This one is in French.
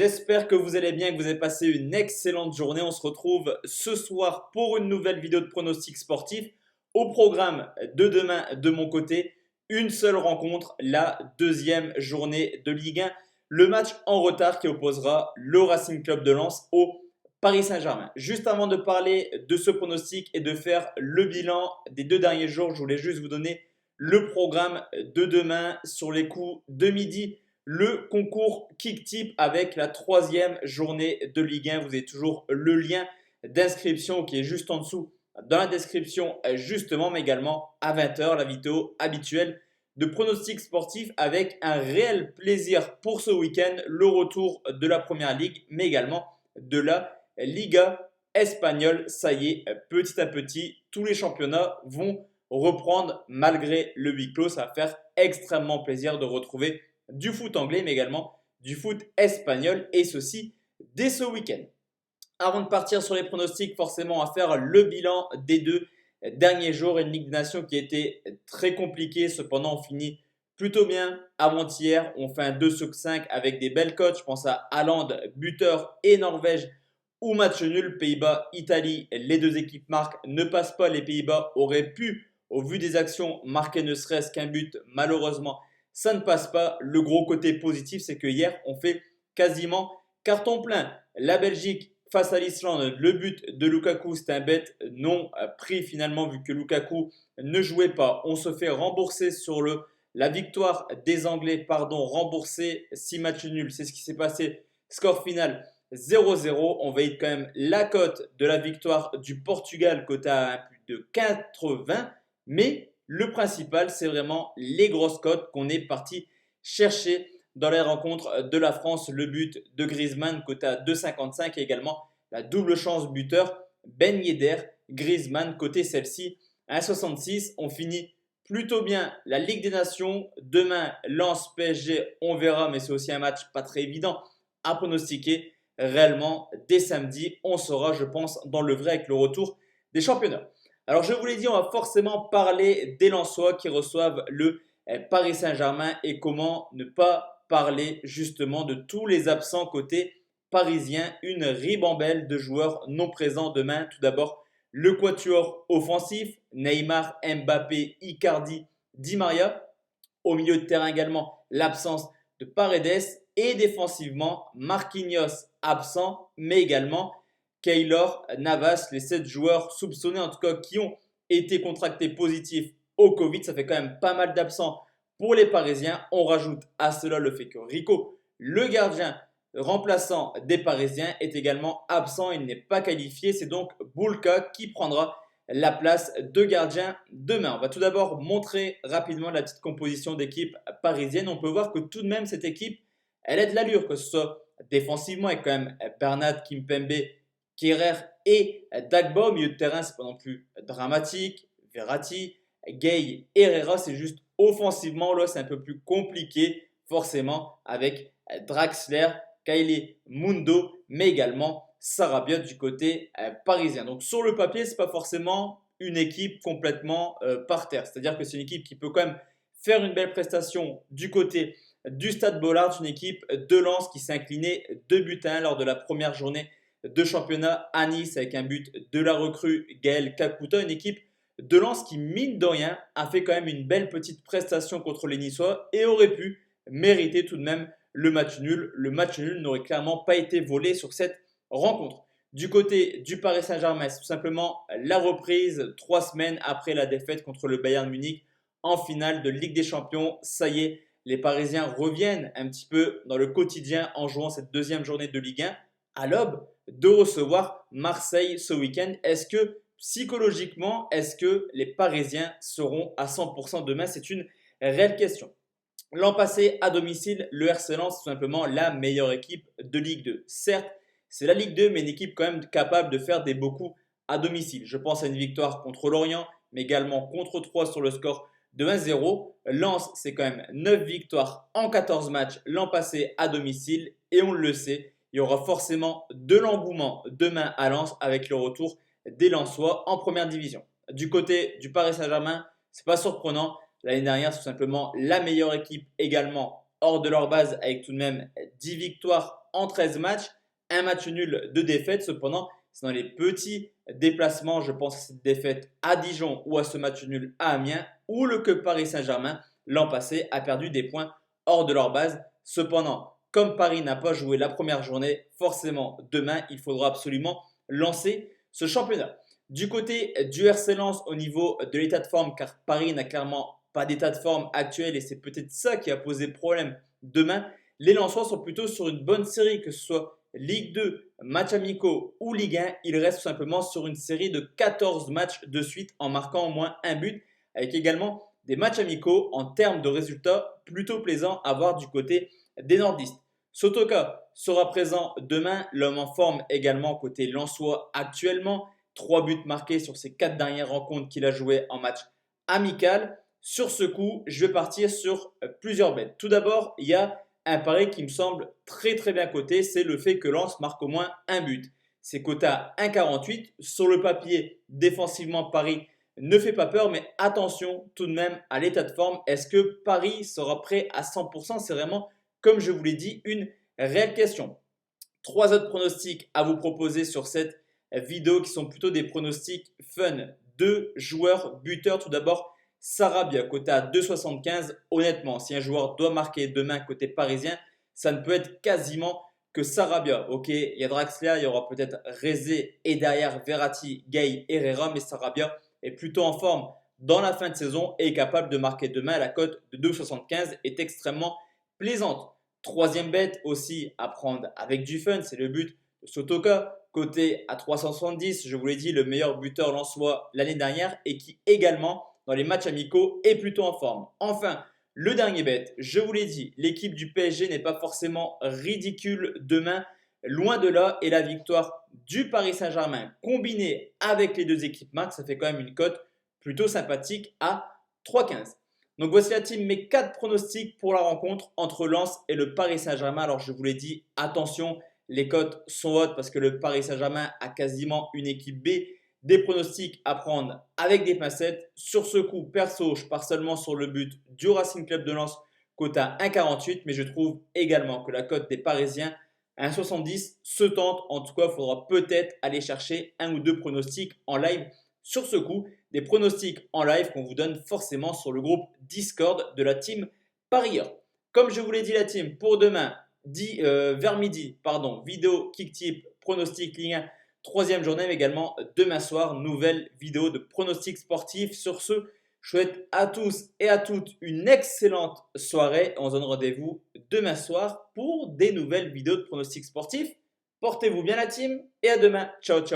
j'espère que vous allez bien, que vous avez passé une excellente journée. On se retrouve ce soir pour une nouvelle vidéo de pronostic sportif. Au programme de demain, de mon côté, une seule rencontre, la deuxième journée de Ligue 1. Le match en retard qui opposera le Racing Club de Lens au Paris Saint-Germain. Juste avant de parler de ce pronostic et de faire le bilan des 2 derniers jours, je voulais juste vous donner le programme de demain sur les coups de midi. Le concours Kicktip avec la 3e journée de Ligue 1. Vous avez toujours le lien d'inscription qui est juste en dessous dans la description justement, mais également à 20h, la vidéo habituelle de pronostic sportif avec un réel plaisir pour ce week-end, le retour de la Première Ligue, mais également de la Liga espagnole. Ça y est, petit à petit, tous les championnats vont reprendre malgré le huis clos. Ça va faire extrêmement plaisir de retrouver du foot anglais, mais également du foot espagnol, et ceci dès ce week-end. Avant de partir sur les pronostics, forcément, à faire le bilan des 2 derniers jours. Une Ligue des Nations qui a été très compliquée. Cependant, on finit plutôt bien. Avant-hier, on fait un 2 sur 5 avec des belles cotes. Je pense à Haaland, buteur, et Norvège ou match nul. Pays-Bas, Italie, les deux équipes marquent. Ne passent pas. Les Pays-Bas auraient pu, au vu des actions, marquer ne serait-ce qu'un but. Malheureusement, ça ne passe pas. Le gros côté positif, c'est que hier, on fait quasiment carton plein. La Belgique face à l'Islande, le but de Lukaku, c'est un bet non pris finalement vu que Lukaku ne jouait pas. On se fait rembourser sur la victoire des Anglais, remboursé 6 matchs nuls. C'est ce qui s'est passé. Score final 0-0. On valide quand même la cote de la victoire du Portugal, cote à plus de 80. Mais le principal, c'est vraiment les grosses cotes qu'on est parti chercher dans les rencontres de la France. Le but de Griezmann, coté à 2,55, et également la double chance buteur Ben Yedder, Griezmann, côté celle-ci à 1,66. On finit plutôt bien la Ligue des Nations. Demain, Lens PSG, on verra, mais c'est aussi un match pas très évident à pronostiquer. Réellement, dès samedi, on sera, je pense, dans le vrai avec le retour des championnats. Alors, je vous l'ai dit, on va forcément parler des Lensois qui reçoivent le Paris Saint-Germain, et comment ne pas parler justement de tous les absents côté parisien. Une ribambelle de joueurs non présents demain. Tout d'abord, le quatuor offensif, Neymar, Mbappé, Icardi, Di Maria. Au milieu de terrain également, l'absence de Paredes, et défensivement, Marquinhos absent, mais également Keylor Navas, les 7 joueurs soupçonnés en tout cas qui ont été contractés positifs au Covid. Ça fait quand même pas mal d'absents pour les Parisiens. On rajoute à cela le fait que Rico, le gardien remplaçant des Parisiens, est également absent. Il n'est pas qualifié. C'est donc Boulka qui prendra la place de gardien demain. On va tout d'abord montrer rapidement la petite composition d'équipe parisienne. On peut voir que tout de même cette équipe, elle a de l'allure, que ce soit défensivement avec quand même Bernat, Kimpembe, Kehrer et Dagba. Au milieu de terrain, c'est pas non plus dramatique. Verratti, Gay, Herrera, c'est juste offensivement, là, c'est un peu plus compliqué, forcément, avec Draxler, Kylie Mundo, mais également Sarabia du côté parisien. Donc, sur le papier, ce n'est pas forcément une équipe complètement par terre. C'est-à-dire que c'est une équipe qui peut quand même faire une belle prestation du côté du Stade Bollaert. Une équipe de Lens qui s'est inclinée 2-1 lors de la première journée de championnat à Nice avec un but de la recrue Gaël Kakuta. Une équipe de Lens qui, mine de rien, a fait quand même une belle petite prestation contre les Niçois et aurait pu mériter tout de même le match nul. Le match nul n'aurait clairement pas été volé sur cette rencontre. Du côté du Paris Saint-Germain, c'est tout simplement la reprise 3 semaines après la défaite contre le Bayern Munich en finale de Ligue des Champions. Ça y est, les Parisiens reviennent un petit peu dans le quotidien en jouant cette 2e journée de Ligue 1 à l'aube de recevoir Marseille ce week-end. Est-ce que psychologiquement, est-ce que les Parisiens seront à 100% demain? C'est une réelle question. L'an passé, à domicile, le RC Lens, c'est tout simplement la meilleure équipe de Ligue 2. Certes, c'est la Ligue 2, mais une équipe quand même capable de faire des beaux coups à domicile. Je pense à une victoire contre Lorient, mais également contre 3 sur le score de 1-0. Lens, c'est quand même 9 victoires en 14 matchs l'an passé à domicile. Et on le sait, il y aura forcément de l'engouement demain à Lens avec le retour des Lensois en première division. Du côté du Paris Saint-Germain, c'est pas surprenant. L'année dernière, c'est tout simplement la meilleure équipe également hors de leur base avec tout de même 10 victoires en 13 matchs, un match nul, 2 défaites. Cependant, c'est dans les petits déplacements, je pense à cette défaite à Dijon ou à ce match nul à Amiens, où le club Paris Saint-Germain, l'an passé, a perdu des points hors de leur base. Cependant, comme Paris n'a pas joué la première journée, forcément, demain, il faudra absolument lancer ce championnat. Du côté du RC Lens au niveau de l'état de forme, car Paris n'a clairement pas d'état de forme actuel et c'est peut-être ça qui a posé problème demain, les Lensois sont plutôt sur une bonne série, que ce soit Ligue 2, matchs amicaux ou Ligue 1. Ils restent tout simplement sur une série de 14 matchs de suite en marquant au moins un but, avec également des matchs amicaux en termes de résultats plutôt plaisants à voir du côté des nordistes. Sotoka sera présent demain, l'homme en forme également côté lensois actuellement. 3 buts marqués sur ses 4 dernières rencontres qu'il a jouées en match amical. Sur ce coup, je vais partir sur plusieurs bêtes. Tout d'abord, il y a un pari qui me semble très bien coté, c'est le fait que Lens marque au moins un but. C'est coté à 1,48. Sur le papier, défensivement, Paris ne fait pas peur, mais attention tout de même à l'état de forme. Est-ce que Paris sera prêt à 100%? C'est vraiment, comme je vous l'ai dit, une réelle question. 3 autres pronostics à vous proposer sur cette vidéo qui sont plutôt des pronostics fun. 2 joueurs buteurs. Tout d'abord, Sarabia, coté à 2,75. Honnêtement, si un joueur doit marquer demain côté parisien, ça ne peut être quasiment que Sarabia. Ok, il y a Draxler, il y aura peut-être Rezé et derrière Verratti, Gay, Herrera, mais Sarabia est plutôt en forme dans la fin de saison et est capable de marquer demain. La cote de 2,75 est extrêmement plaisante. Troisième bête aussi à prendre avec du fun, c'est le but de Sotoka, coté à 370. Je vous l'ai dit, le meilleur buteur lensois l'année dernière et qui également dans les matchs amicaux est plutôt en forme. Enfin, le dernier bet, je vous l'ai dit, l'équipe du PSG n'est pas forcément ridicule demain. Loin de là, et la victoire du Paris Saint-Germain combinée avec les deux équipes marques, ça fait quand même une cote plutôt sympathique à 3,15. Donc voici la team, mes 4 pronostics pour la rencontre entre Lens et le Paris Saint-Germain. Alors je vous l'ai dit, attention, les cotes sont hautes parce que le Paris Saint-Germain a quasiment une équipe B. Des pronostics à prendre avec des pincettes. Sur ce coup, perso, je pars seulement sur le but du Racing Club de Lens, cote à 1,48. Mais je trouve également que la cote des Parisiens à 1,70 se tente. En tout cas, il faudra peut-être aller chercher un ou deux pronostics en live. Sur ce coup, des pronostics en live qu'on vous donne forcément sur le groupe Discord de la team Parieur. Comme je vous l'ai dit, la team, pour demain, vers midi, vidéo kick tip, pronostic Ligue 1. Troisième journée, mais également demain soir, nouvelle vidéo de pronostics sportifs. Sur ce, je souhaite à tous et à toutes une excellente soirée. On se donne rendez-vous demain soir pour des nouvelles vidéos de pronostics sportifs. Portez-vous bien la team et à demain. Ciao, ciao.